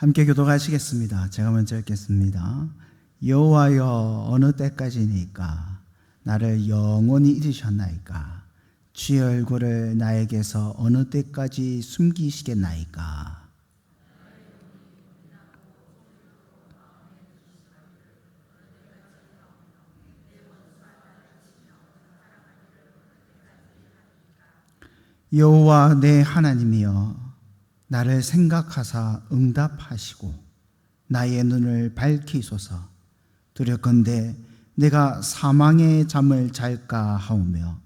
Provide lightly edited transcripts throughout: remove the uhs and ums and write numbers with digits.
함께 교독하시겠습니다. 제가 먼저 읽겠습니다. 여호와여, 어느 때까지니까 나를 영원히 잊으셨나이까? 주의 얼굴을 나에게서 어느 때까지 숨기시겠나이까? 여호와 내 하나님이여, 나를 생각하사 응답하시고 나의 눈을 밝히소서. 두렵건대 내가 사망의 잠을 잘까 하오며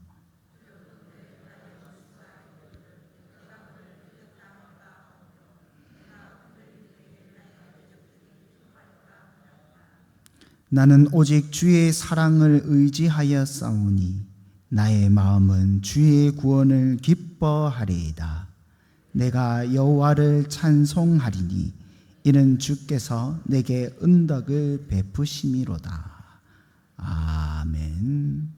나는 오직 주의 사랑을 의지하여 싸우니 나의 마음은 주의 구원을 기뻐하리이다. 내가 여호와를 찬송하리니 이는 주께서 내게 은덕을 베푸심이로다. 아멘.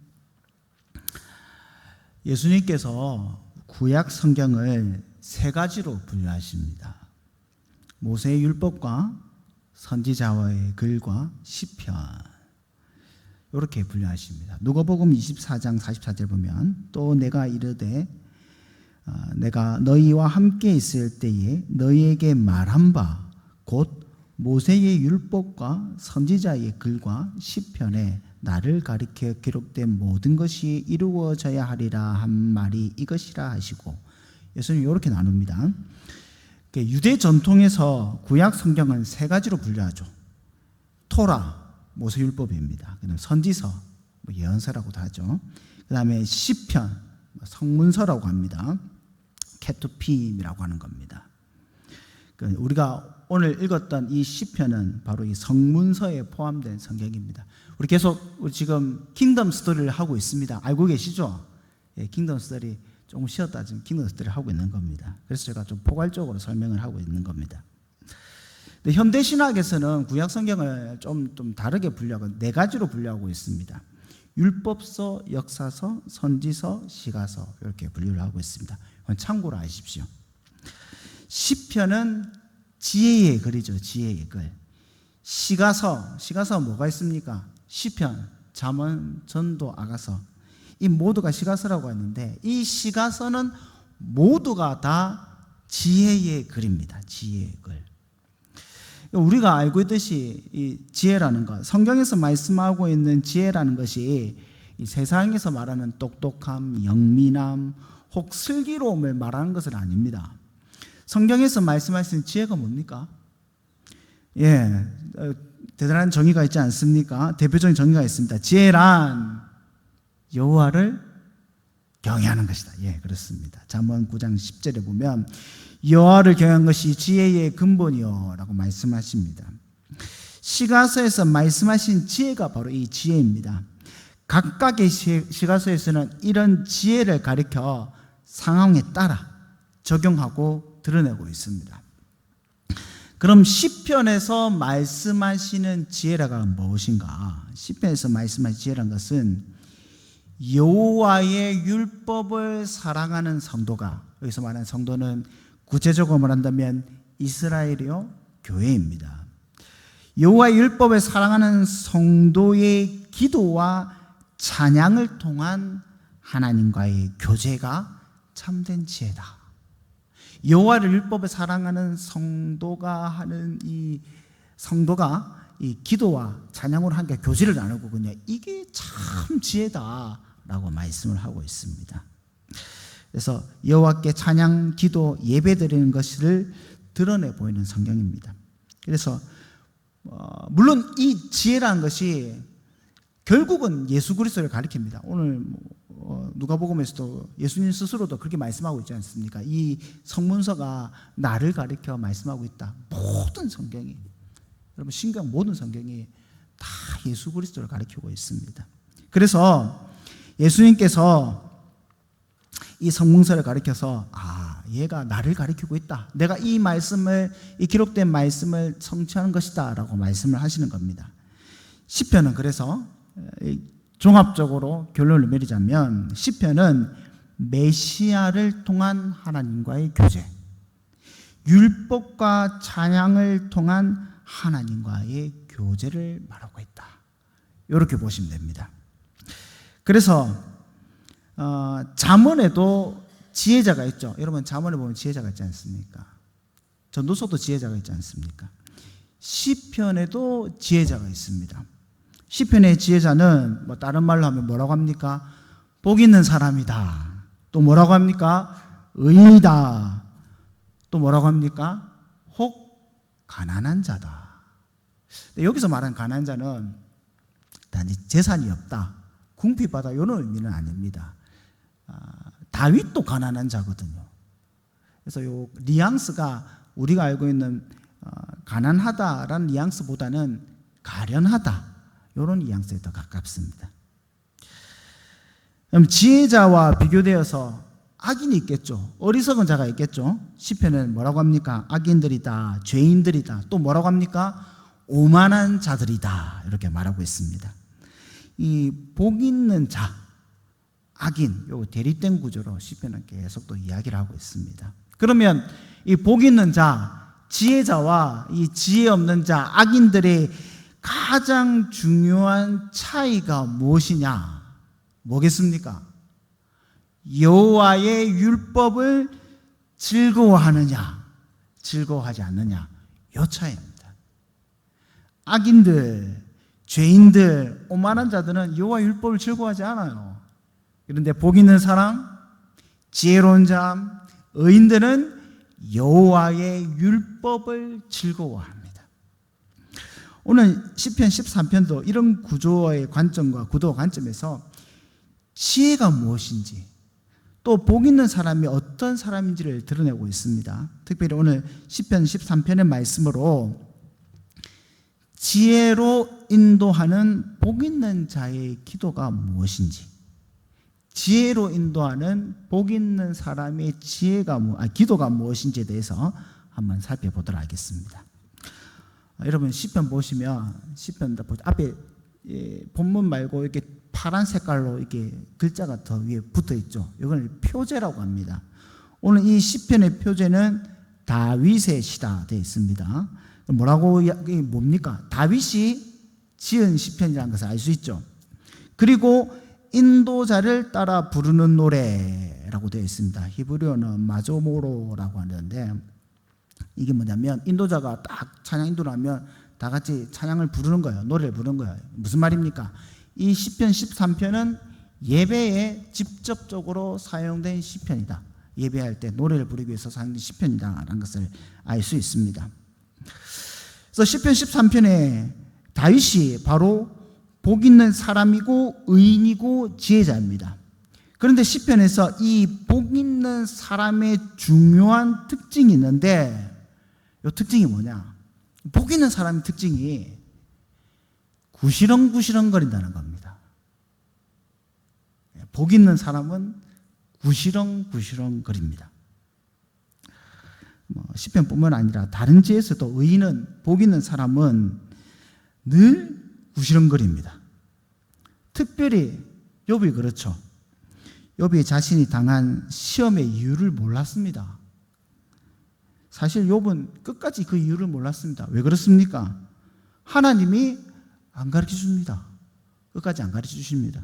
예수님께서 구약 성경을 세 가지로 분류하십니다. 모세의 율법과 선지자와의 글과 시편, 이렇게 분류하십니다. 누가복음 24장 44절 보면 또 내가 이르되 내가 너희와 함께 있을 때에 너희에게 말한 바 곧 모세의 율법과 선지자의 글과 시편에 나를 가리켜 기록된 모든 것이 이루어져야 하리라 한 말이 이것이라 하시고, 예수님 이렇게 나눕니다. 유대 전통에서 구약 성경은 세 가지로 분류하죠. 토라, 모세율법입니다. 그다음 선지서, 예언서라고도 하죠. 그 다음에 시편, 성문서라고 합니다. 케투핌이라고 하는 겁니다. 우리가 오늘 읽었던 이 시편은 바로 이 성문서에 포함된 성경입니다. 우리 계속 지금 킹덤 스토리를 하고 있습니다. 알고 계시죠? 예, 킹덤 스토리 조금 쉬었다 지금 킹덤 스토리를 하고 있는 겁니다. 그래서 제가 좀 포괄적으로 설명을 하고 있는 겁니다. 근데 현대 신학에서는 구약 성경을 좀 다르게 분류하고 네 가지로 분류하고 있습니다. 율법서, 역사서, 선지서, 시가서, 이렇게 분류를 하고 있습니다. 참고로 아십시오. 시편은 지혜의 글이죠. 지혜의 글. 시가서 뭐가 있습니까? 시편, 잠언, 전도, 아가서, 이 모두가 시가서라고 하는데 이 시가서는 모두가 다 지혜의 글입니다. 지혜의 글. 우리가 알고 있듯이 이 지혜라는 것, 성경에서 말씀하고 있는 지혜라는 것이 이 세상에서 말하는 똑똑함, 영민함, 혹 슬기로움을 말하는 것은 아닙니다. 성경에서 말씀하시는 지혜가 뭡니까? 예, 대단한 정의가 있지 않습니까? 대표적인 정의가 있습니다. 지혜란 여호와를 경외하는 것이다. 예, 그렇습니다. 잠언 9장 10절에 보면 여호와를 경외하는 것이 지혜의 근본이요 라고 말씀하십니다. 시가서에서 말씀하신 지혜가 바로 이 지혜입니다. 각각의 시가서에서는 이런 지혜를 가리켜 상황에 따라 적용하고 드러내고 있습니다. 그럼 시편에서 말씀하시는 지혜라가 무엇인가? 시편에서 말씀하신 지혜라는 것은 여호와의 율법을 사랑하는 성도가, 여기서 말하는 성도는 구체적으로 말한다면 이스라엘이요 교회입니다. 여호와의 율법을 사랑하는 성도의 기도와 찬양을 통한 하나님과의 교제가 참된 지혜다. 여호와를 율법을 사랑하는 성도가 이 기도와 찬양으로 함께 교제를 나누고 그냥 이게 참 지혜다라고 말씀을 하고 있습니다. 그래서 여호와께 찬양, 기도, 예배드리는 것을 드러내 보이는 성경입니다. 그래서 물론 이 지혜라는 것이 결국은 예수 그리스도를 가리킵니다. 오늘 누가복음에서도 예수님 스스로도 그렇게 말씀하고 있지 않습니까? 이 성문서가 나를 가리켜 말씀하고 있다. 모든 성경이, 여러분 신경 모든 성경이 다 예수 그리스도를 가리키고 있습니다. 그래서 예수님께서 이 성문서를 가리켜서 얘가 나를 가리키고 있다. 내가 이 기록된 말씀을 성취하는 것이다 라고 말씀을 하시는 겁니다. 시편은 그래서 종합적으로 결론을 내리자면 시편은 메시아를 통한 하나님과의 교제, 율법과 찬양을 통한 하나님과의 교제를 말하고 있다. 이렇게 보시면 됩니다. 그래서 잠언에도 지혜자가 있죠. 여러분 잠언에 보면 지혜자가 있지 않습니까? 전도서도 지혜자가 있지 않습니까? 시편에도 지혜자가 있습니다. 시편의 지혜자는 뭐 다른 말로 하면 뭐라고 합니까? 복 있는 사람이다. 또 뭐라고 합니까? 의인이다. 또 뭐라고 합니까? 혹 가난한 자다. 여기서 말한 가난한 자는 단지 재산이 없다, 궁핍하다 이런 의미는 아닙니다. 다윗도 가난한 자거든요. 그래서 요 뉘앙스가 우리가 알고 있는 가난하다라는 뉘앙스보다는 가련하다 이런 뉘앙스에 더 가깝습니다. 그럼 지혜자와 비교되어서 악인이 있겠죠. 어리석은 자가 있겠죠. 시편은 뭐라고 합니까? 악인들이다, 죄인들이다, 또 뭐라고 합니까? 오만한 자들이다 이렇게 말하고 있습니다. 이 복 있는 자, 악인, 요 대립된 구조로 시편은 계속 또 이야기를 하고 있습니다. 그러면 이 복 있는 자, 지혜자와 이 지혜 없는 자, 악인들의 가장 중요한 차이가 무엇이냐? 뭐겠습니까? 여호와의 율법을 즐거워하느냐, 즐거워하지 않느냐, 요 차이입니다. 악인들, 죄인들, 오만한 자들은 여호와 율법을 즐거워하지 않아요. 그런데 복 있는 사람, 지혜로운 자, 의인들은 여호와의 율법을 즐거워합니다. 오늘 시편 13편도 이런 구조의 관점과 구도 관점에서 지혜가 무엇인지, 또 복 있는 사람이 어떤 사람인지를 드러내고 있습니다. 특별히 오늘 시편 13편의 말씀으로 지혜로 인도하는 복 있는 자의 기도가 무엇인지, 지혜로 인도하는 복 있는 사람의 기도가 무엇인지에 대해서 한번 살펴보도록 하겠습니다. 여러분 시편 보시면 시편 앞에 본문 말고 이렇게 파란 색깔로 이렇게 글자가 더 위에 붙어 있죠. 이걸 표제라고 합니다. 오늘 이 시편의 표제는 다윗의 시다 되어 있습니다. 뭐라고 뭡니까? 다윗이 지은 시편이라는 것을 알 수 있죠. 그리고 인도자를 따라 부르는 노래라고 되어 있습니다. 히브리어는 마조모로라고 하는데 이게 뭐냐면 인도자가 딱 찬양 인도를 하면 다 같이 찬양을 부르는 거예요. 노래를 부르는 거예요. 무슨 말입니까? 이 시편 13편은 예배에 직접적으로 사용된 시편이다. 예배할 때 노래를 부르기 위해서 사용된 시편이다라는 것을 알 수 있습니다. 그래서 시편 13편에 다윗이 바로 복 있는 사람이고 의인이고 지혜자입니다. 그런데 시편에서 이 복 있는 사람의 중요한 특징이 있는데 이 특징이 뭐냐? 복 있는 사람의 특징이 구시렁구시렁 거린다는 겁니다. 복 있는 사람은 구시렁구시렁 거립니다. 시편뿐만 아니라 다른 지에서도 의인은, 복 있는 사람은 늘 구시렁거립니다. 특별히 욥이 그렇죠. 욥이 자신이 당한 시험의 이유를 몰랐습니다. 사실 욥은 끝까지 그 이유를 몰랐습니다. 왜 그렇습니까? 하나님이 안 가르쳐 줍니다. 끝까지 안 가르쳐 주십니다.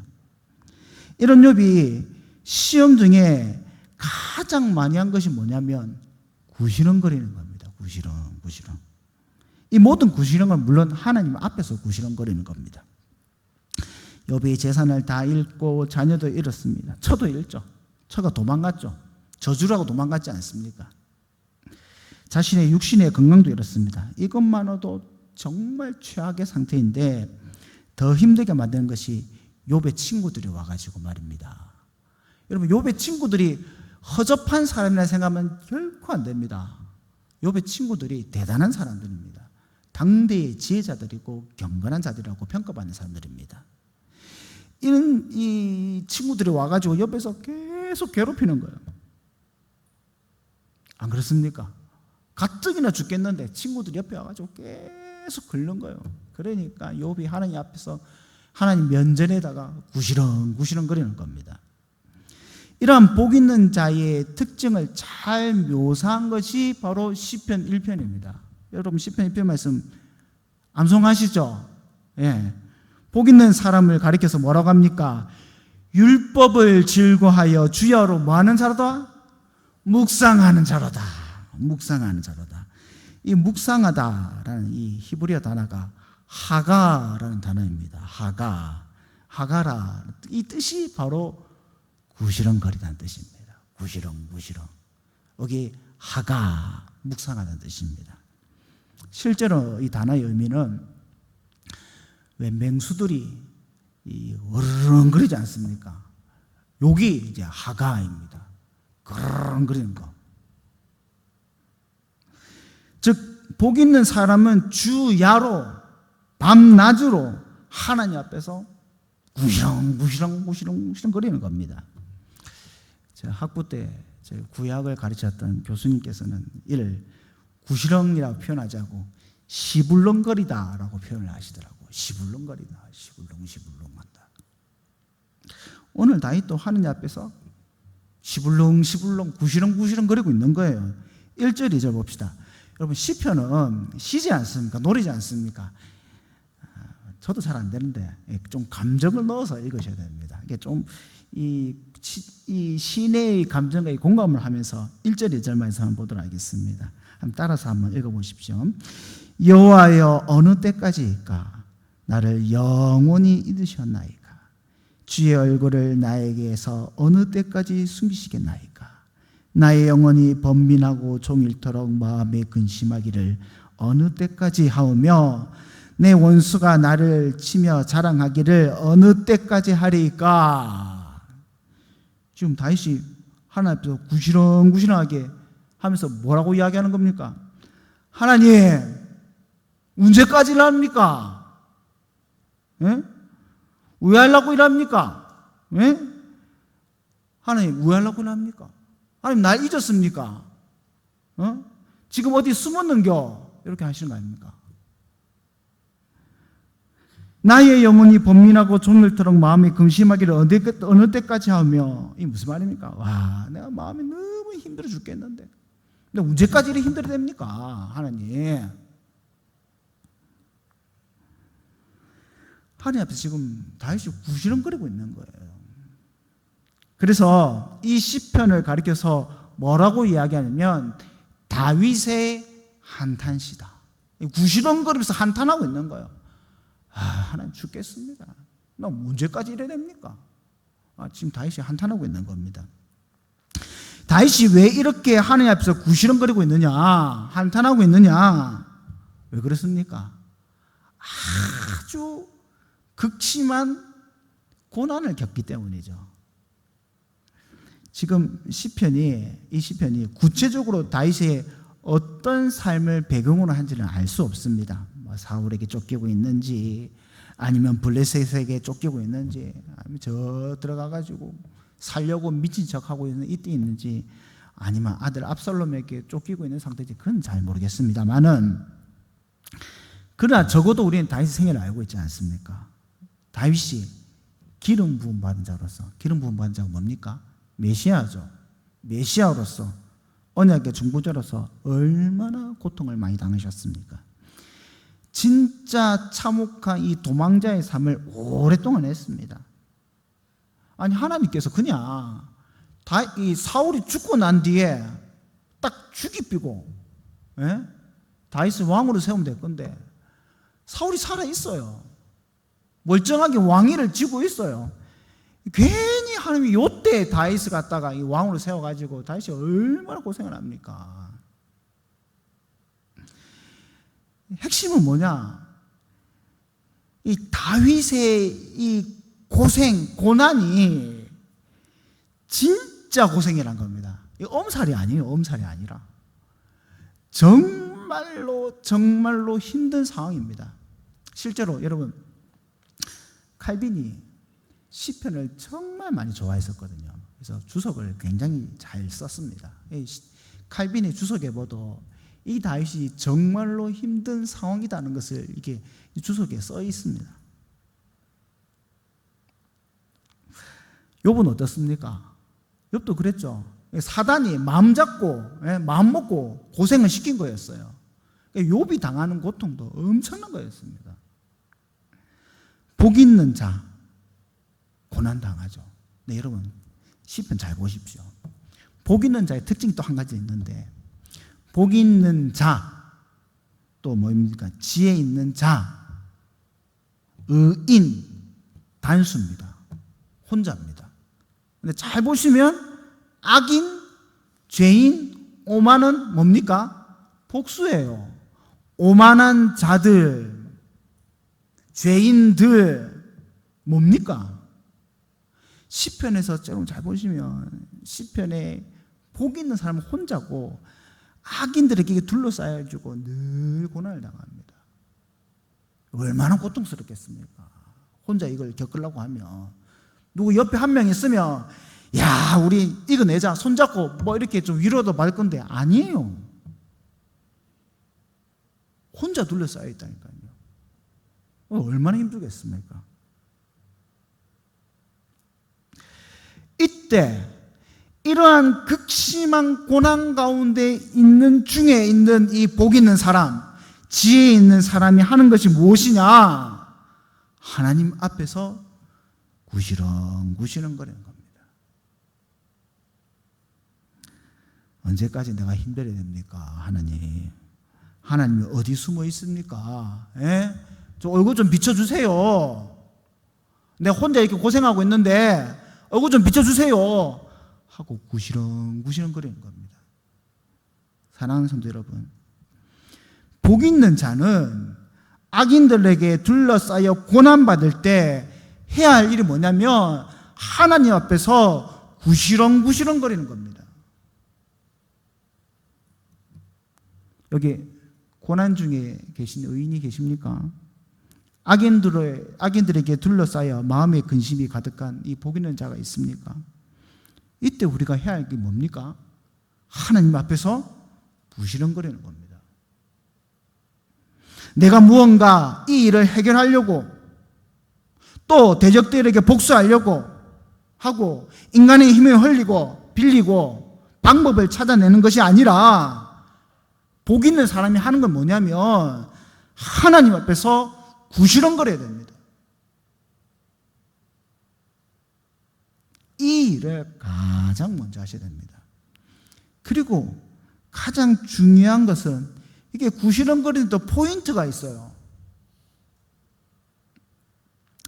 이런 욥이 시험 중에 가장 많이 한 것이 뭐냐면 구시렁거리는 겁니다. 구시렁. 이 모든 구시렁은 물론 하나님 앞에서 구시렁거리는 겁니다. 욥이 재산을 다 잃고 자녀도 잃었습니다. 처도 잃죠. 처가 도망갔죠. 저주라고 도망갔지 않습니까? 자신의 육신의 건강도 잃었습니다. 이것만으로도 정말 최악의 상태인데 더 힘들게 만드는 것이 욥의 친구들이 와가지고 말입니다. 여러분 욥의 친구들이 허접한 사람이라 생각하면 결코 안 됩니다. 욥의 친구들이 대단한 사람들입니다. 당대의 지혜자들이고 경건한 자들이라고 평가받는 사람들입니다. 이런 이 친구들이 와가지고 옆에서 계속 괴롭히는 거예요. 안 그렇습니까? 가뜩이나 죽겠는데 친구들이 옆에 와가지고 계속 긁는 거예요. 그러니까 욥이 하나님 앞에서 하나님 면전에다가 구시렁구시렁 거리는 겁니다. 이러한 복 있는 자의 특징을 잘 묘사한 것이 바로 시편 1편입니다. 여러분 시편 1편 말씀 암송하시죠? 예. 복 있는 사람을 가리켜서 뭐라고 합니까? 율법을 즐거하여 주야로 뭐하는 자로다? 묵상하는 자로다. 묵상하는 자로다. 이 묵상하다라는 이 히브리어 단어가 하가라는 단어입니다. 하가라. 이 뜻이 바로 구시렁거리다는 뜻입니다. 구시렁. 여기 하가, 묵상하다는 뜻입니다. 실제로 이 단어의 의미는 왜 맹수들이 어르렁거리지 않습니까? 여기 이제 하가입니다. 그르렁거리는 거. 즉, 복 있는 사람은 주야로, 밤낮으로 하나님 앞에서 구시렁 거리는 겁니다. 제가 학부 때 제 구약을 가르쳤던 교수님께서는 이를 구시렁이라고 표현하지 않고 시불렁거리다라고 표현을 하시더라고요. 시불렁거리다. 시불렁한다. 오늘 다윗도 하느님 앞에서 시불렁 구시렁 거리고 있는 거예요. 1절 2절 봅시다. 여러분 시편은 시지 않습니까? 노래지 않습니까? 저도 잘 안 되는데 좀 감정을 넣어서 읽으셔야 됩니다. 이게 좀 이 시내의 감정에 공감을 하면서 1절 2절 말씀 한번 보도록 하겠습니다. 한번 따라서 한번 읽어보십시오. 여호와여 어느 때까지일까? 나를 영원히 잊으셨나이까? 주의 얼굴을 나에게서 어느 때까지 숨기시겠나이까? 나의 영혼이 번민하고 종일토록 마음에 근심하기를 어느 때까지 하오며 내 원수가 나를 치며 자랑하기를 어느 때까지 하리까? 지금 다윗이 하나님 앞에서 구시렁구시렁하게 하면서 뭐라고 이야기하는 겁니까? 하나님, 언제까지 일합니까? 예? 왜 하려고 일합니까? 예? 하나님, 왜 하려고 일합니까? 하나님, 날 잊었습니까? 지금 어디 숨었는겨? 이렇게 하시는 거 아닙니까? 나의 영혼이 번민하고 종일토록 마음이 금심하기를 어느 때까지 하며, 이게 무슨 말입니까? 와, 내가 마음이 너무 힘들어 죽겠는데. 근데 언제까지 이렇게 힘들어야 됩니까? 하나님. 하나님 앞에 지금 다윗이 구시렁거리고 있는 거예요. 그래서 이 시편을 가리켜서 뭐라고 이야기하냐면 다윗의 한탄시다. 구시렁거리면서 한탄하고 있는 거예요. 하나님 죽겠습니다. 나 언제까지 이래야 됩니까? 지금 다윗이 한탄하고 있는 겁니다. 다윗이 왜 이렇게 하나님 앞에서 구시렁거리고 있느냐, 한탄하고 있느냐, 왜 그렇습니까? 아주 극심한 고난을 겪기 때문이죠. 지금 이 시편이 구체적으로 다윗의 어떤 삶을 배경으로 한지는 알 수 없습니다. 사울에게 쫓기고 있는지, 아니면 블레셋에게 쫓기고 있는지, 아니면 저 들어가가지고 살려고 미친 척하고 있는 이때 있는지, 아니면 아들 압살롬에게 쫓기고 있는 상태인지 그건 잘 모르겠습니다만은, 그러나 적어도 우리는 다윗의 생애를 알고 있지 않습니까? 다윗이 기름 부음 받은 자로서, 기름 부음 받은 자가 뭡니까? 메시아죠. 메시아로서, 언약의 중보자로서 얼마나 고통을 많이 당하셨습니까? 진짜 참혹한 이 도망자의 삶을 오랫동안 했습니다. 아니, 하나님께서 그냥 이 사울이 죽고 난 뒤에 딱 죽이비고, 예? 다윗을 왕으로 세우면 될 건데, 사울이 살아있어요. 멀쩡하게 왕위를 쥐고 있어요. 괜히 하나님이 요때 다윗을 갖다가 이 왕으로 세워가지고 다윗이 얼마나 고생을 합니까? 핵심은 뭐냐? 이 다윗의 이 고생, 고난이 진짜 고생이란 겁니다. 이 엄살이 아니에요. 엄살이 아니라 정말로 힘든 상황입니다. 실제로 여러분, 칼빈이 시편을 정말 많이 좋아했었거든요. 그래서 주석을 굉장히 잘 썼습니다. 칼빈의 주석에 보도 이 다윗이 정말로 힘든 상황이라는 것을 이렇게 주석에 써 있습니다. 욥은 어떻습니까? 욥도 그랬죠. 사단이 마음 잡고 마음 먹고 고생을 시킨 거였어요. 욥이 당하는 고통도 엄청난 거였습니다. 복 있는 자 고난 당하죠. 네, 여러분 시편 잘 보십시오. 복 있는 자의 특징이 또 한 가지 있는데, 복 있는 자 또 뭡니까? 지혜 있는 자, 의인, 단수입니다. 혼자입니다. 근데 잘 보시면 악인, 죄인, 오만은 뭡니까? 복수예요. 오만한 자들, 죄인들 뭡니까? 시편에서 여러분 잘 보시면 시편에 복 있는 사람은 혼자고 악인들에게 둘러싸여주고 늘 고난을 당합니다. 얼마나 고통스럽겠습니까? 혼자 이걸 겪으려고 하면 누구 옆에 한 명 있으면 야 우리 이겨내자 손잡고 뭐 이렇게 좀 위로도 받을 건데 아니에요. 혼자 둘러싸여 있다니까요. 얼마나 힘들겠습니까? 이때 이러한 극심한 고난 가운데 있는 중에 있는 이 복 있는 사람, 지혜 있는 사람이 하는 것이 무엇이냐? 하나님 앞에서 구시렁구시렁 거리는 겁니다. 언제까지 내가 힘들어야 됩니까? 하나님. 하나님이 어디 숨어 있습니까? 저 얼굴 좀 비춰주세요. 내가 혼자 이렇게 고생하고 있는데 얼굴 좀 비춰주세요 하고 구시렁구시렁 거리는 겁니다. 사랑하는 성도 여러분, 복 있는 자는 악인들에게 둘러싸여 고난받을 때 해야 할 일이 뭐냐면 하나님 앞에서 구시렁구시렁 거리는 겁니다. 여기 고난 중에 계신 의인이 계십니까? 악인들에게 둘러싸여 마음의 근심이 가득한 이 복 있는 자가 있습니까? 이때 우리가 해야 할 게 뭡니까? 하나님 앞에서 부시렁거리는 겁니다. 내가 무언가 이 일을 해결하려고 또 대적들에게 복수하려고 하고 인간의 힘을 흘리고 빌리고 방법을 찾아내는 것이 아니라 복 있는 사람이 하는 건 뭐냐면 하나님 앞에서 구시렁거려야 됩니다. 이 일을 가장 먼저 하셔야 됩니다. 그리고 가장 중요한 것은 이게 구시렁거리는 또 포인트가 있어요.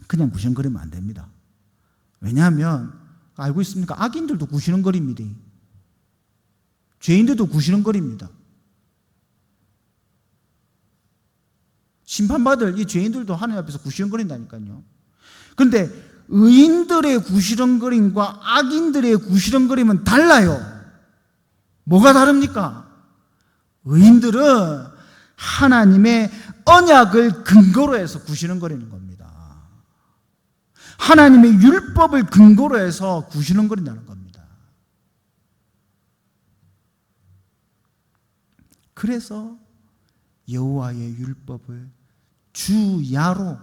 그냥 구시렁거리면 안 됩니다. 왜냐하면 알고 있습니까? 악인들도 구시렁거립니다. 죄인들도 구시렁거립니다. 심판받을 이 죄인들도 하나님 앞에서 구시렁거린다니까요. 그런데 의인들의 구시렁거림과 악인들의 구시렁거림은 달라요. 뭐가 다릅니까? 의인들은 하나님의 언약을 근거로 해서 구시렁거리는 겁니다. 하나님의 율법을 근거로 해서 구시렁거린다는 겁니다. 그래서 여호와의 율법을 주야로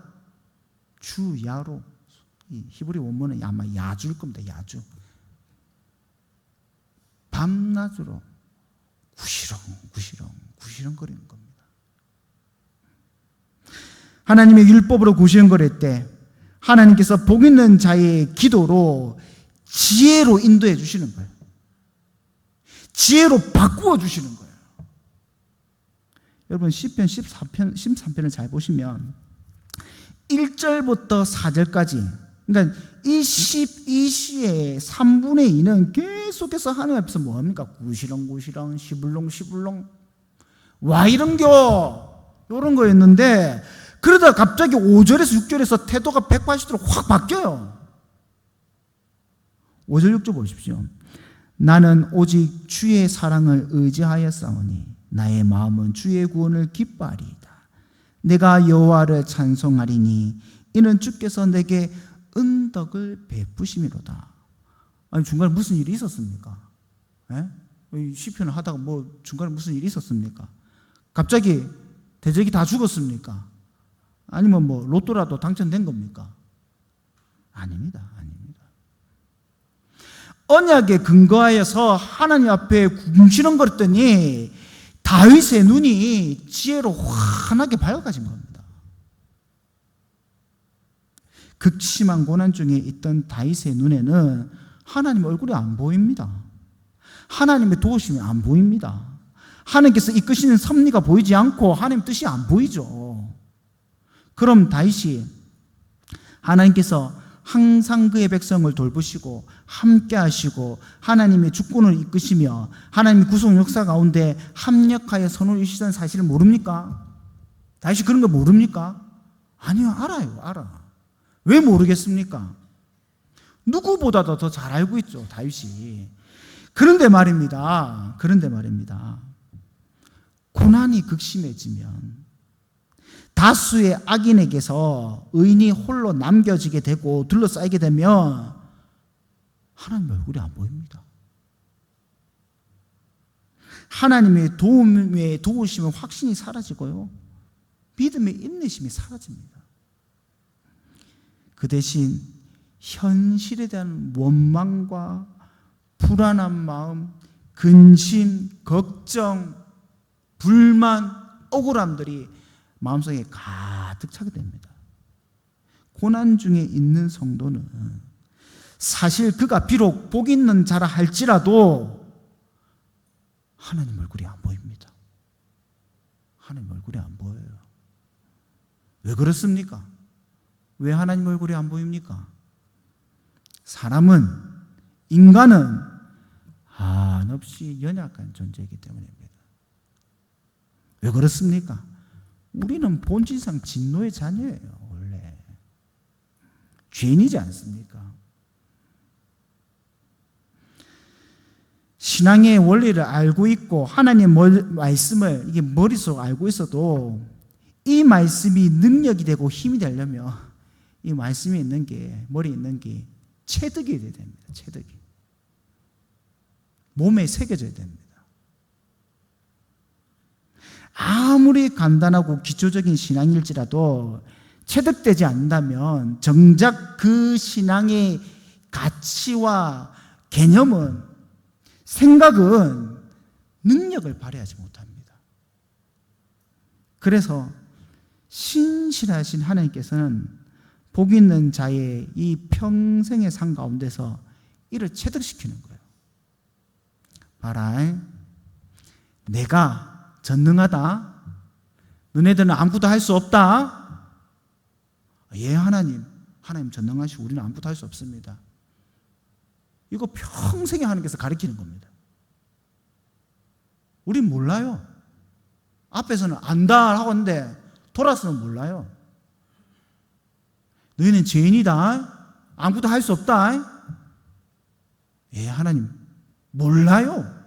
이 히브리 원문은 아마 야주일 겁니다. 야주. 밤낮으로 구시렁거리는 겁니다. 하나님의 율법으로 구시렁거릴 때 하나님께서 복 있는 자의 기도로 지혜로 인도해 주시는 거예요. 지혜로 바꾸어 주시는 거예요. 여러분 시편 13편을 잘 보시면 1절부터 4절까지, 그러니까 이 시의 3분의 2는 계속해서 하나님 앞에서 뭐합니까? 구시렁구시렁 시불렁 와 이런겨 이런 거였는데, 그러다 갑자기 5절에서 6절에서 태도가 180도로 확 바뀌어요. 5절 6절 보십시오. 나는 오직 주의 사랑을 의지하였사오니 나의 마음은 주의 구원을 기뻐하리이다. 내가 여호와를 찬송하리니 이는 주께서 내게 은덕을 베푸심이로다. 아니 중간에 무슨 일이 있었습니까? 시편을 하다가 뭐 중간에 무슨 일이 있었습니까? 갑자기 대적이 다 죽었습니까? 아니면 뭐 로또라도 당첨된 겁니까? 아닙니다. 언약에 근거하여서 하나님 앞에 궁시렁거렸더니 다윗의 눈이 지혜로 환하게 밝아진 겁니다. 극심한 고난 중에 있던 다윗의 눈에는 하나님 얼굴이 안 보입니다. 하나님의 도우심이 안 보입니다. 하나님께서 이끄시는 섭리가 보이지 않고 하나님 뜻이 안 보이죠. 그럼 다윗이 하나님께서 항상 그의 백성을 돌보시고 함께 하시고 하나님의 주권을 이끄시며 하나님의 구속 역사 가운데 합력하여 선을 이루시던 사실을 모릅니까? 다윗이 그런 거 모릅니까? 아니요, 알아요. 알아. 왜 모르겠습니까? 누구보다도 더 잘 알고 있죠, 다윗이. 그런데 말입니다. 고난이 극심해지면 다수의 악인에게서 의인이 홀로 남겨지게 되고 둘러싸이게 되면 하나님 얼굴이 안 보입니다. 하나님의 도우심의 확신이 사라지고요, 믿음의 인내심이 사라집니다. 그 대신 현실에 대한 원망과 불안한 마음, 근심, 걱정, 불만, 억울함들이 마음속에 가득 차게 됩니다. 고난 중에 있는 성도는 사실 그가 비록 복 있는 자라 할지라도 하나님 얼굴이 안 보입니다. 하나님 얼굴이 안 보여요. 왜 그렇습니까? 왜 하나님 얼굴이 안 보입니까? 인간은 한없이 연약한 존재이기 때문입니다. 왜 그렇습니까? 우리는 본질상 진노의 자녀예요. 원래 죄인이지 않습니까? 신앙의 원리를 알고 있고 하나님의 말씀을 이게 머릿속 알고 있어도 이 말씀이 능력이 되고 힘이 되려면 이 말씀이 있는 게, 머리에 있는 게 체득이 돼야 됩니다. 체득이. 몸에 새겨져야 됩니다. 아무리 간단하고 기초적인 신앙일지라도 체득되지 않는다면 정작 그 신앙의 가치와 개념은, 생각은 능력을 발휘하지 못합니다. 그래서 신실하신 하나님께서는 복 있는 자의 이 평생의 삶 가운데서 이를 체득시키는 거예요. 봐라, 내가 전능하다, 너네들은 아무것도 할 수 없다. 예, 하나님 전능하시고 우리는 아무것도 할 수 없습니다. 이거 평생에 하나님께서 가르치는 겁니다. 우린 몰라요. 앞에서는 안다 하고 있는데 돌아서는 몰라요. 너희는 죄인이다, 아무것도 할 수 없다. 예, 하나님 몰라요.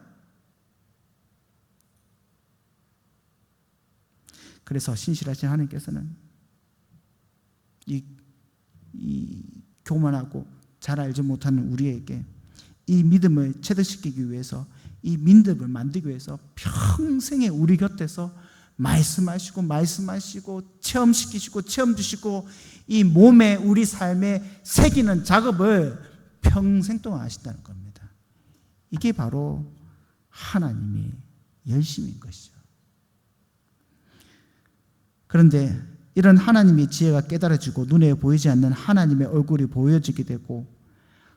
그래서 신실하신 하나님께서는 이 교만하고 잘 알지 못하는 우리에게 이 믿음을 체득시키기 위해서, 이 믿음을 만들기 위해서 평생에 우리 곁에서 말씀하시고 체험시키시고 체험 주시고 이 몸에, 우리 삶에 새기는 작업을 평생 동안 하신다는 겁니다. 이게 바로 하나님의 열심인 것이죠. 그런데 이런 하나님의 지혜가 깨달아지고 눈에 보이지 않는 하나님의 얼굴이 보여지게 되고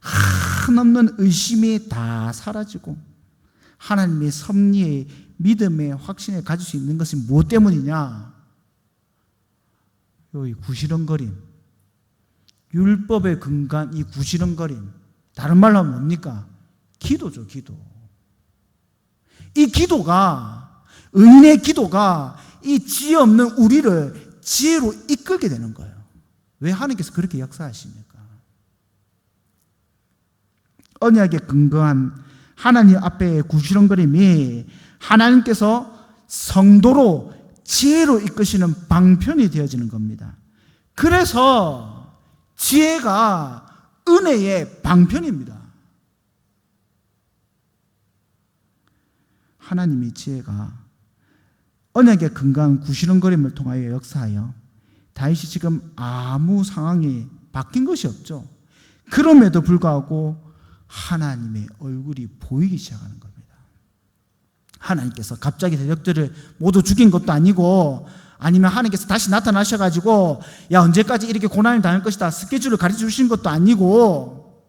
한없는 의심이 다 사라지고 하나님의 섭리의 믿음의 확신을 가질 수 있는 것이 무엇 때문이냐? 이 구시렁거림, 율법에 근거한 이 구시렁거림, 다른 말로 하면 뭡니까? 기도죠, 기도. 이 기도가, 의인의 기도가 이 지혜 없는 우리를 지혜로 이끌게 되는 거예요. 왜 하나님께서 그렇게 역사하십니까? 언약에 근거한 하나님 앞에 구시렁거림이 하나님께서 성도로 지혜로 이끄시는 방편이 되어지는 겁니다. 그래서 지혜가 은혜의 방편입니다. 하나님의 지혜가 언약에 근거한 구시렁거림을 통하여 역사하여 다윗이 지금 아무 상황이 바뀐 것이 없죠. 그럼에도 불구하고 하나님의 얼굴이 보이기 시작하는 겁니다. 하나님께서 갑자기 대적들을 모두 죽인 것도 아니고, 아니면 하나님께서 다시 나타나셔가지고 야 언제까지 이렇게 고난을 당할 것이다 스케줄을 가르쳐 주신 것도 아니고,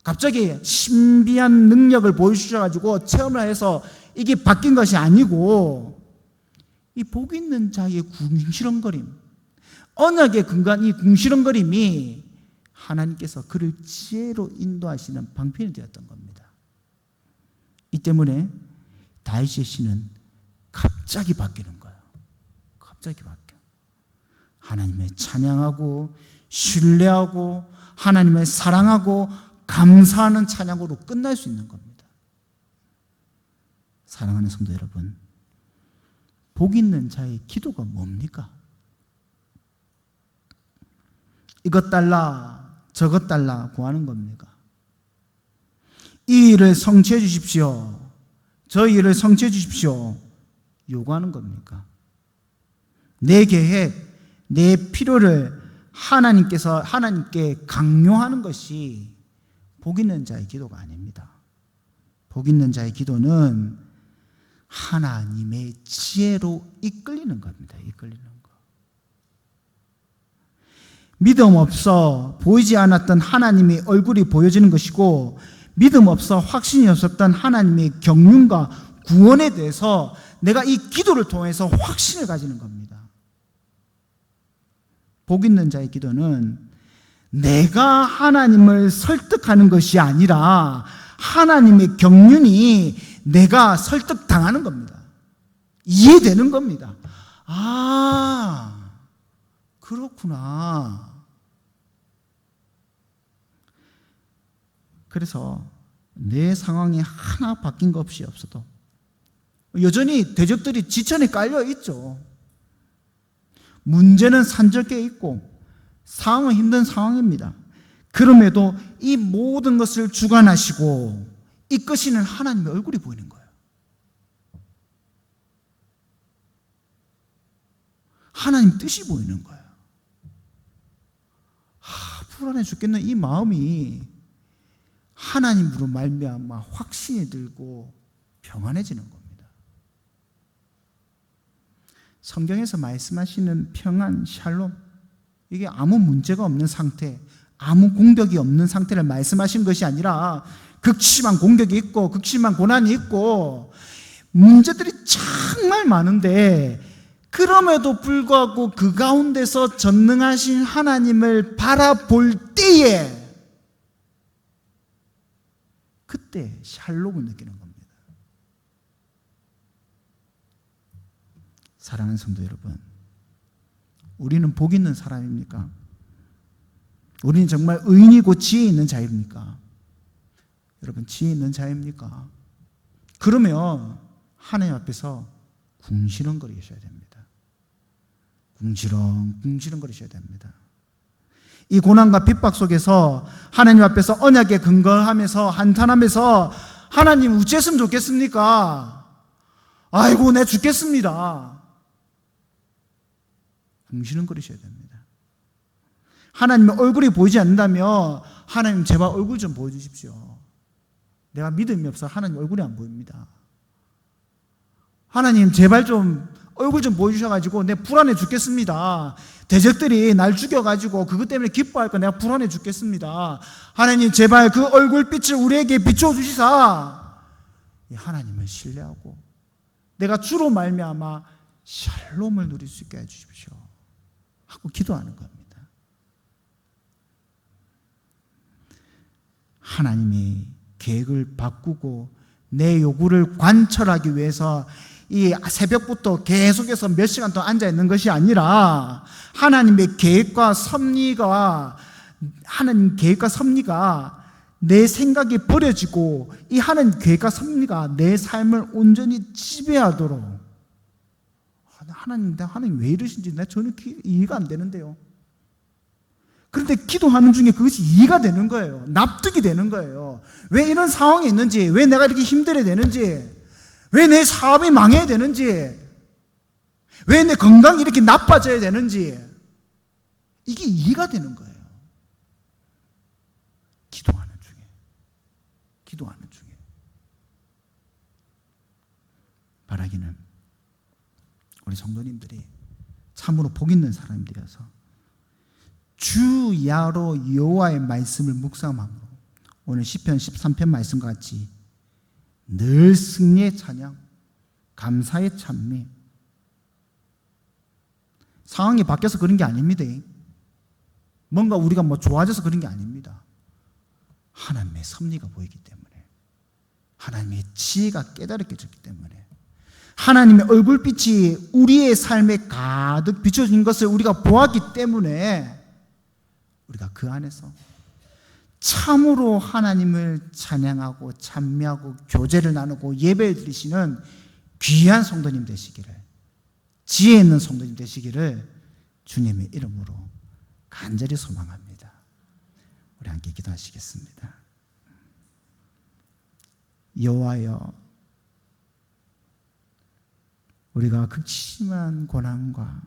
갑자기 신비한 능력을 보여주셔가지고 체험을 해서 이게 바뀐 것이 아니고, 이 복 있는 자의 궁시렁거림, 언약에 근거한 이 궁시렁거림이 하나님께서 그를 지혜로 인도하시는 방편이 되었던 겁니다. 이 때문에 다윗의 시는 갑자기 바뀌는 거예요. 갑자기 바뀌어. 하나님을 찬양하고 신뢰하고 하나님을 사랑하고 감사하는 찬양으로 끝날 수 있는 겁니다. 사랑하는 성도 여러분, 복 있는 자의 기도가 뭡니까? 이것 달라 저것 달라 구하는 겁니까? 이 일을 성취해 주십시오, 저 일을 성취해 주십시오 요구하는 겁니까? 내 계획, 내 필요를 하나님께 강요하는 것이 복 있는 자의 기도가 아닙니다. 복 있는 자의 기도는 하나님의 지혜로 이끌리는 겁니다. 이끌리는 거. 믿음 없어 보이지 않았던 하나님의 얼굴이 보여지는 것이고, 믿음 없어 확신이 없었던 하나님의 경륜과 구원에 대해서 내가 이 기도를 통해서 확신을 가지는 겁니다. 복 있는 자의 기도는 내가 하나님을 설득하는 것이 아니라 하나님의 경륜이 내가 설득당하는 겁니다. 이해되는 겁니다. 아, 그렇구나. 그래서 내 상황이 하나 바뀐 것 없이 없어도 여전히 대적들이 지천에 깔려 있죠. 문제는 산적해 있고 상황은 힘든 상황입니다. 그럼에도 이 모든 것을 주관하시고 이끄시는 하나님의 얼굴이 보이는 거예요. 하나님 뜻이 보이는 거예요. 불안해 죽겠는 이 마음이 하나님으로 말미암아 확신이 들고 평안해지는 겁니다. 성경에서 말씀하시는 평안, 샬롬, 이게 아무 문제가 없는 상태, 아무 공격이 없는 상태를 말씀하신 것이 아니라 극심한 공격이 있고 극심한 고난이 있고 문제들이 정말 많은데, 그럼에도 불구하고 그 가운데서 전능하신 하나님을 바라볼 때에 그때 샬롬을 느끼는 겁니다. 사랑하는 성도 여러분, 우리는 복 있는 사람입니까? 우리는 정말 의인이고 지혜 있는 자입니까? 여러분, 지혜 있는 자입니까? 그러면 하나님 앞에서 궁시렁거리셔야 됩니다. 궁시렁거리셔야 됩니다. 이 고난과 핍박 속에서 하나님 앞에서 언약에 근거하면서 한탄하면서 하나님 어찌했으면 좋겠습니까? 아이고 내 죽겠습니다. 궁시렁거리셔야 됩니다. 하나님의 얼굴이 보이지 않는다면 하나님 제발 얼굴 좀 보여주십시오. 내가 믿음이 없어 하나님 얼굴이 안 보입니다. 하나님 제발 좀 얼굴 좀 보여주셔가지고 내 불안해 죽겠습니다. 대적들이 날 죽여가지고 그것 때문에 기뻐할까 내가 불안해 죽겠습니다. 하나님 제발 그 얼굴빛을 우리에게 비춰주시사 하나님을 신뢰하고 내가 주로 말미암아 샬롬을 누릴 수 있게 해주십시오 하고 기도하는 겁니다. 하나님의 계획을 바꾸고 내 요구를 관철하기 위해서 이 새벽부터 계속해서 몇 시간 동안 앉아 있는 것이 아니라 하나님의 계획과 섭리가 내 생각이 버려지고 이 하나님 계획과 섭리가 내 삶을 온전히 지배하도록, 하나님 왜 이러신지 저는 이해가 안 되는데요. 그런데 기도하는 중에 그것이 이해가 되는 거예요. 납득이 되는 거예요. 왜 이런 상황이 있는지, 왜 내가 이렇게 힘들어야 되는지, 왜 내 사업이 망해야 되는지, 왜 내 건강이 이렇게 나빠져야 되는지, 이게 이해가 되는 거예요. 기도하는 중에. 기도하는 중에. 바라기는 우리 성도님들이 참으로 복 있는 사람이 되어서 주 야로 여호와의 말씀을 묵상함으로 오늘 시편 13편 말씀과 같이 늘 승리의 찬양, 감사의 찬미. 상황이 바뀌어서 그런 게 아닙니다. 뭔가 우리가 좋아져서 그런 게 아닙니다. 하나님의 섭리가 보이기 때문에, 하나님의 지혜가 깨달아졌기 때문에, 하나님의 얼굴빛이 우리의 삶에 가득 비춰진 것을 우리가 보았기 때문에 우리가 그 안에서 참으로 하나님을 찬양하고 찬미하고 교제를 나누고 예배를 드리시는 귀한 성도님 되시기를, 지혜 있는 성도님 되시기를 주님의 이름으로 간절히 소망합니다. 우리 함께 기도하시겠습니다. 여호와여, 우리가 극심한 고난과